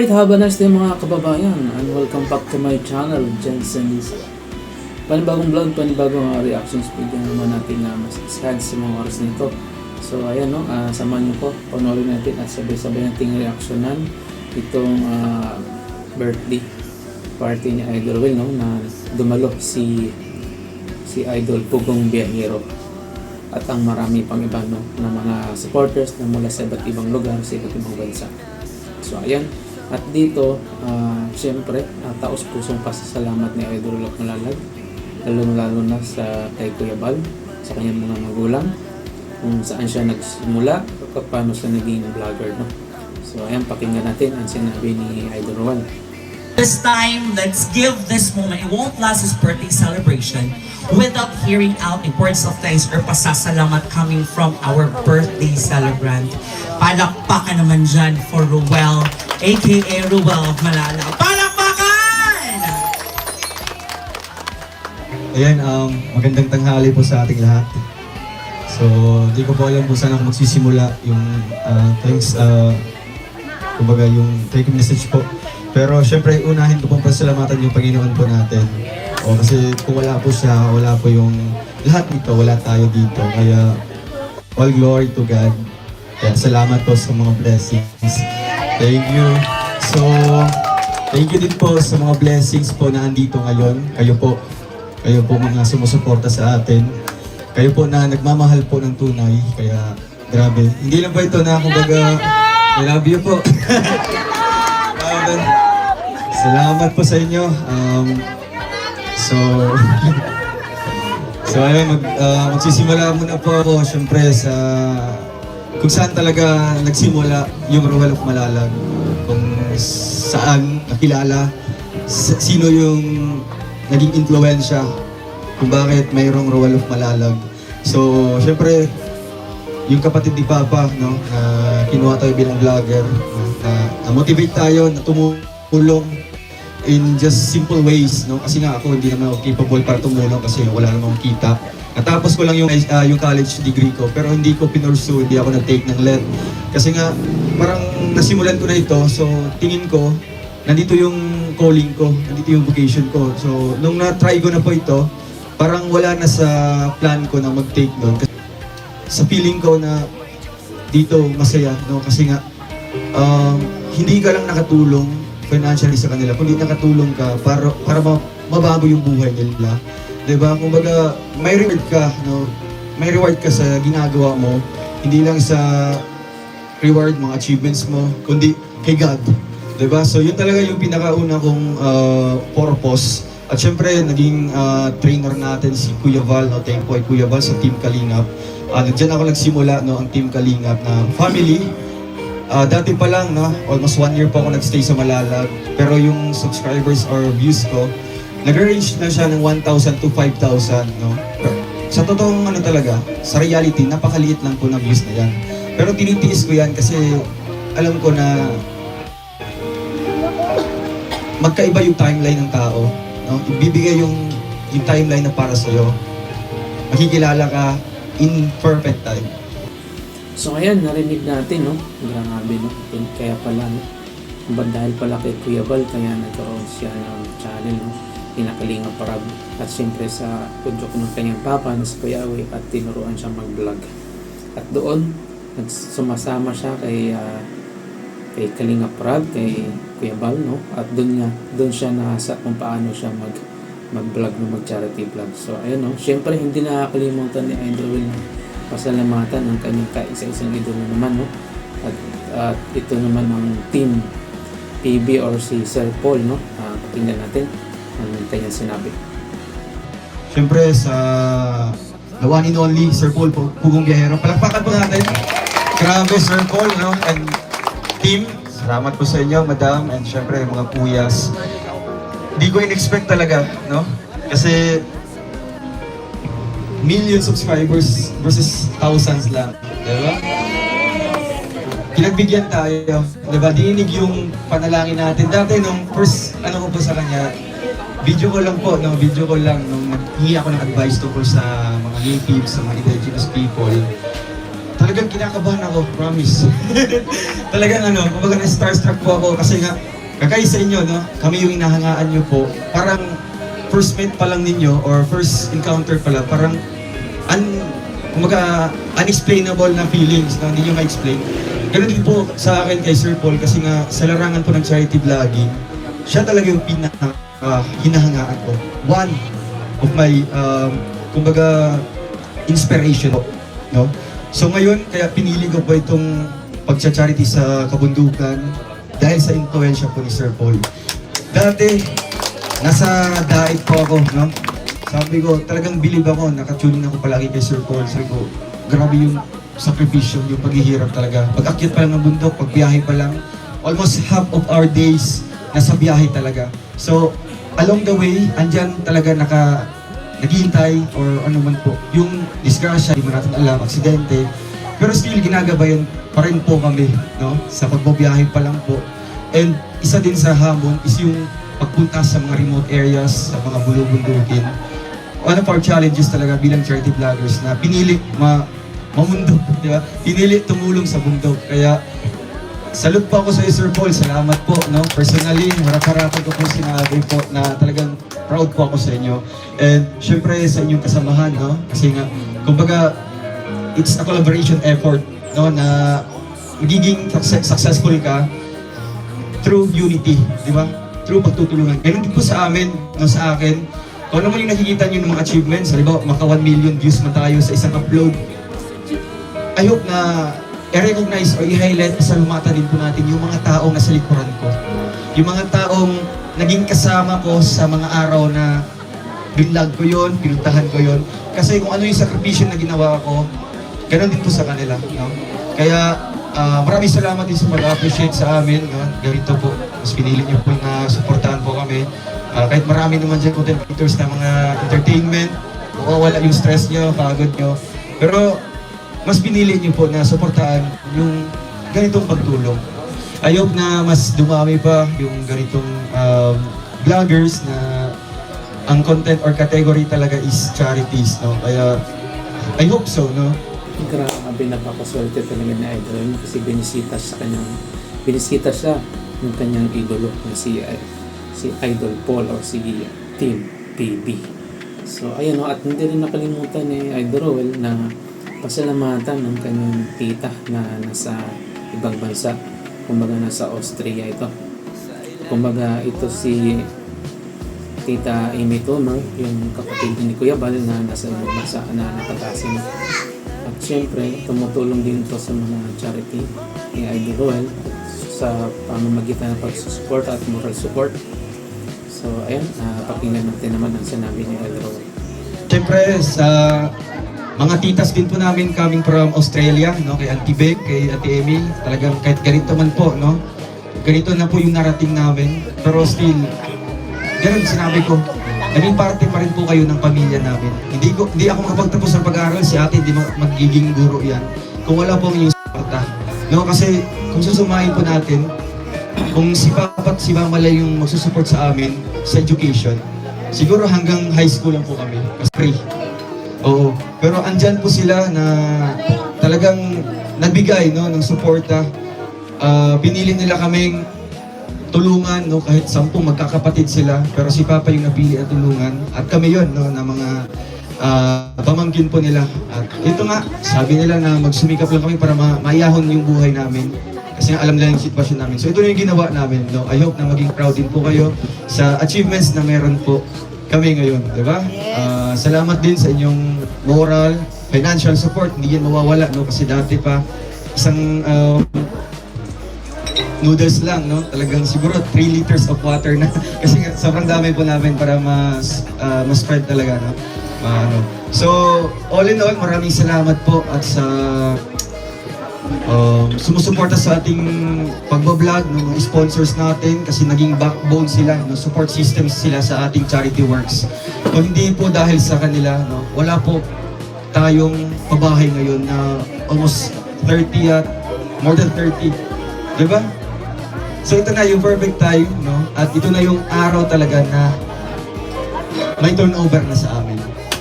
Alright, have a nice day mga kababayan and welcome back to my channel, Jensen Lisa. Panibagong vlog, panibagong reactions video naman natin na mas sad sa mga oras nito. So ayan no, samahan niyo po, panoorin natin at sabay-sabay nating reaksyonan itong birthday party ni Idol Will no, na dumalo si Idol Pugong Biyahero at ang marami pang iba no, na mga supporters na mula sa iba't ibang lugar, sa iba't ibang bansa. So ayan, at dito siyempre taos pusong pasasalamat ni Idol Will Malalag, lalo na sa kay Kuya Bal, sa kanyang mga magulang, kung saan siya nagsimula at paano siya naging vlogger no. So ayan, pakinggan natin ang sinabi ni Idol Will. This time, let's give this moment, it won't last his birthday celebration without hearing out the words of thanks or pasasalamat coming from our birthday celebrant. Palakpakan naman dyan for Ruel, aka Ruel Malalag. Palakpakan! Ayan, magandang tanghali po sa ating lahat. So, di ko po alam kung saan ako magsisimula yung thanks, kumbaga yung thank you message po. Pero syempre, unahin ko pong pasalamatan yung Panginoon po natin. O, kasi kung wala po siya, wala po yung lahat nito, wala tayo dito. Kaya, all glory to God. Kaya salamat po sa mga blessings. Thank you. So, thank you din po sa mga blessings po na andito ngayon. Kayo po mga sumusuporta sa atin. Kayo po na nagmamahal po ng tunay. Kaya, grabe. Hindi lang ba ito na, kumbaga, I love you po. Salamat po sa inyo. So ayun, magsisimula muna po ako syempre sa kung saan talaga nagsimula yung Ruel of Malalag. Kung saan nakilala, sino yung naging influensya, kung bakit mayroong Ruel of Malalag. So syempre, yung kapatid ni Papa, no, na kinuha tayo bilang vlogger, na motivate tayo, na tumulong in just simple ways, no? Kasi nga ako hindi naman ako capable para tumulong kasi wala namang kita. Natapos ko lang yung college degree ko, pero hindi ko pinursue, hindi ako nag-take ng LET. Kasi nga, parang nasimulan ko na ito, so tingin ko, nandito yung calling ko, nandito yung vocation ko. So, nung na-try ko na po ito, parang wala na sa plan ko na mag-take doon. Sa feeling ko na dito masaya, no? Kasi nga, hindi ka lang nakatulong financially sa kanila, kundi nakatulong ka para mabago yung buhay nila. Diba? Kumbaga, may reward ka, no? May reward ka sa ginagawa mo, hindi lang sa reward, mga achievements mo, kundi kay God. Diba? So, yun talaga yung pinakauna kong purpose. At syempre, naging trainer natin si Kuya Val, no? Thank you Kuya Val sa Team Kalingap. Diyan ako nagsimula, no, ang Team Kalingap na family. Dati pa lang, no, almost 1 year pa ako nagstay sa Malalag. Pero yung subscribers or views ko, nag-range na siya ng 1,000 to 5,000, no. Sa totoong ano talaga, sa reality, napakaliit lang po na views na yan. Pero tinitiis ko yan kasi alam ko na magkaiba yung timeline ng tao, no. Ibibigay yung timeline na para sa'yo. Makikilala ka in perfect time. So ayan, narinig natin no, grabe no, kaya pala no, dahil pala kay Kuya Bal, kaya nagkaroon siya ng channel no, Pinakalinga Parab, at siyempre sa tudyok ng kanyang papa na si Kuya Awe, at tinuruan siya mag-vlog. At doon, sumasama siya kay Kalinga Parab, kay Kuya Bal no, at doon siya nasa kung paano siya mag-vlog no, mag-charity vlog. So ayun no, siyempre hindi nakakalimutan ni Idol Will no, pasalamatan ang kanyang kaisa-isang idol naman no? At ito naman ang Team PB or si Sir Paul no, pakinggan natin ang kanyang sinabi. Siyempre sa the one and only Sir Paul Pugong Biyahero, palakpakan po natin. Grabe Sir Paul no, and team, salamat po sa inyo madam, and siyempre mga kuyas. Hindi ko in-expect talaga no, kasi million subscribers versus thousands lang, diba? Pinagbigyan tayo, diba? Dinig yung panalangin natin. Dati nung first, ano ko po sa kanya, video ko lang po, no? Video ko lang nung naghingi ako ng advice tungkol sa mga natives, sa mga indigenous people. Talagang kinakabahan ako, promise. Talagang ano, kumbaga na starstruck po ako kasi nga, kakay sa inyo, no? Kami yung inahangaan nyo po. Parang first meet pa lang ninyo or first encounter pa lang, parang kumbaga, unexplainable na feelings na hindi nyo ma-explain. Ganun din po sa akin kay Sir Paul kasi nga sa larangan po ng charity vlogging, siya talaga yung hinahangaan ko. One of my, kumbaga, inspiration po, no? So ngayon, kaya pinili ko po itong pagcha-charity sa kabundukan dahil sa influensya po ni Sir Paul. Dati, nasa diet po ako, no? Sabi ko, talagang believe ako, nakatuning ako palagi kay Sir Paul. Sabi ko, grabe yung sakripisyo, yung paghihirap talaga. Pag-akyat pa lang ng bundok, pag-biyahe pa lang, almost half of our days, nasa biyahe talaga. So, along the way, andyan talaga naghihintay or ano man po, yung disgrasya, hindi mo natin alam, aksidente. Pero still, ginagabayan pa rin po kami, no? Sa pagbabiyahe pa lang po. And isa din sa hamon is yung pagpunta sa mga remote areas, sa mga bulubundukin. One of our challenges talaga bilang charity vloggers na pinili mamundok, di ba? Pinili tumulong sa bundok. Kaya salute po ako sa Sir Paul. Salamat po, no? Personally, harap-harapan ko po sinabi po na talagang proud po ako sa inyo. And syempre sa inyong kasamahan, no? Kasi nga, kumbaga, it's a collaboration effort, no? Na magiging successful ka through unity, di ba? Through pagtutulungan. Ganun din po sa amin, no? Sa akin, kung ano man yung nakikita nyo ng mga achievements, halimbawa, maka 1 million views man tayo sa isang upload, I hope na i-recognize o i-highlight sa lumata din po natin yung mga taong nasa likuran ko. Yung mga taong naging kasama ko sa mga araw na binlog ko yon, pinuntahan ko yon. Kasi kung ano yung sakripisyo na ginawa ko, ganun din po sa kanila. No? Kaya maraming salamat din sa mag-appreciate sa amin. No? Ganito po, mas pinili nyo po na supportahan po kami. Kahit marami naman dyan content creators na mga entertainment, mawawala yung stress nyo, pagod nyo. Pero mas pinili nyo po na suportahan yung ganitong pagtulong. I hope na mas dumami pa yung ganitong vloggers na ang content or category talaga is charities, no? Kaya I hope so, no? Grabe, napakaswerte talaga ni Idol kasi binisita siya ng kanyang idolo na si Idol Paul or si Team PB. So ayun, no, at hindi rin nakalimutan ni Idol Roel na pasalamatan ng kanyang tita na nasa ibang bansa. Kumbaga nasa Austria ito. Kumbaga ito si Tita Amy Tomer, yung kapatid ni Kuya Bal na nasa ibang bansa na nakatasin. At syempre, tumutulong din to sa mga charity ni Idol Roel sa pamamagitan ng pagsusupport at moral support. So ayun, pakinggan natin naman ang sinabi ni Idol Roel. Siyempre, sa mga titas din po namin coming from Australia, no? Kay Auntie Beg, kay Ate Emil, talagang kahit ganito man po, no? Ganito na po yung narating namin, pero still, ganun sinabi ko, naging parte pa rin po kayo ng pamilya namin. Hindi ako makapagtapos ng pag-aaral, si ate hindi magiging guro yan kung wala po ang inyong suporta. No? Kasi kung susumahin po natin, kung si Papa at si Mama lang yung magsusupport sa amin sa education, siguro hanggang high school lang po kami, mas free. Oo. Pero andyan po sila na talagang nagbigay, no, ng suporta. Pinili nila kaming tulungan, no, kahit 10 magkakapatid sila, pero si Papa yung napili at tulungan. At kami yon, no, na mga pamangkin po nila. At ito nga, sabi nila na magsumikap lang kami para maiyahon yung buhay namin. Kasi alam nila yung sitwasyon namin. So ito na yung ginawa namin, no. I hope na maging proud din po kayo sa achievements na meron po kami ngayon, di ba? Salamat din sa inyong moral, financial support. Hindi yan mawawala, no? Kasi dati pa, isang noodles lang, no? Talagang siguro 3 liters of water na. Kasi sobrang dami po namin para mas-spread talaga, no? So, all in all, maraming salamat po at sa sumusuporta sa ating pagbablog, no, mga sponsors natin kasi naging backbone sila, no, support systems sila sa ating charity works. Kung hindi po dahil sa kanila, no, wala po tayong pabahay ngayon na almost 30 at more than 30. Diba? So ito na yung perfect time, no? At ito na yung araw talaga na may turnover na sa amin.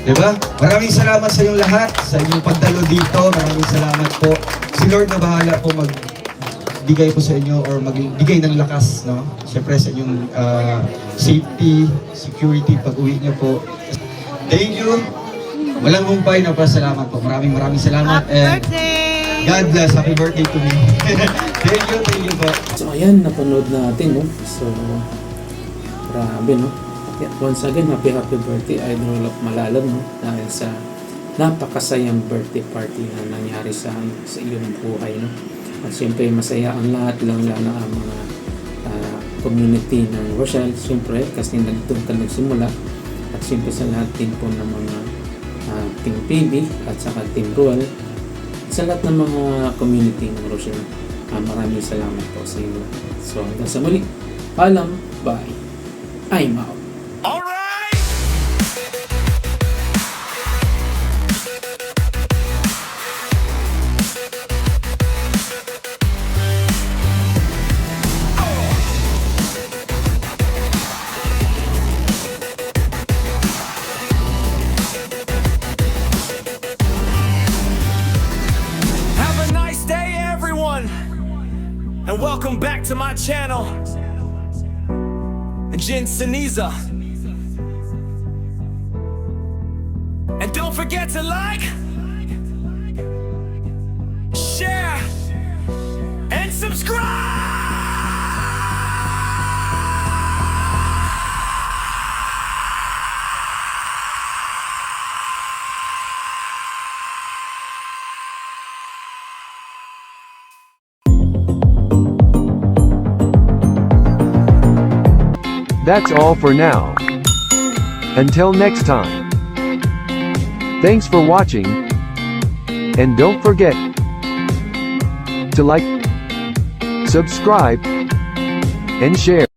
Diba? Maraming salamat sa inyong lahat, sa inyong pagdalo dito. Maraming salamat po. Si Lord na bahala po magbigay po sa inyo or magbigay ng lakas, no? Siyempre sa inyong safety, security, pag-uwi niyo po. Thank you. Walang humpay na pasalamat po. Maraming salamat. And God bless. Happy birthday to me. Thank you po. So ayan, napanood natin, no? So, grabe, no? Yeah, once again, happy birthday, Idol of Malalag, no? Dahil sa napakasayang birthday party na nangyari sa iyong buhay, no? At siyempre, masaya ang lahat, lang ang mga community ng Rochelle, siyempre, kasi doon ka nagsimula. At siyempre sa lahat din po ng mga Team PB at saka Team Ruel, sa lahat ng mga community ng Rochelle. Maraming salamat po sa inyo. So hanggang sa muli, paalam, bye, I'm out. And welcome back to my channel, Jen Seniza. And don't forget to like, share, and subscribe. That's all for now. Until next time. Thanks for watching. And don't forget to like, subscribe, and share.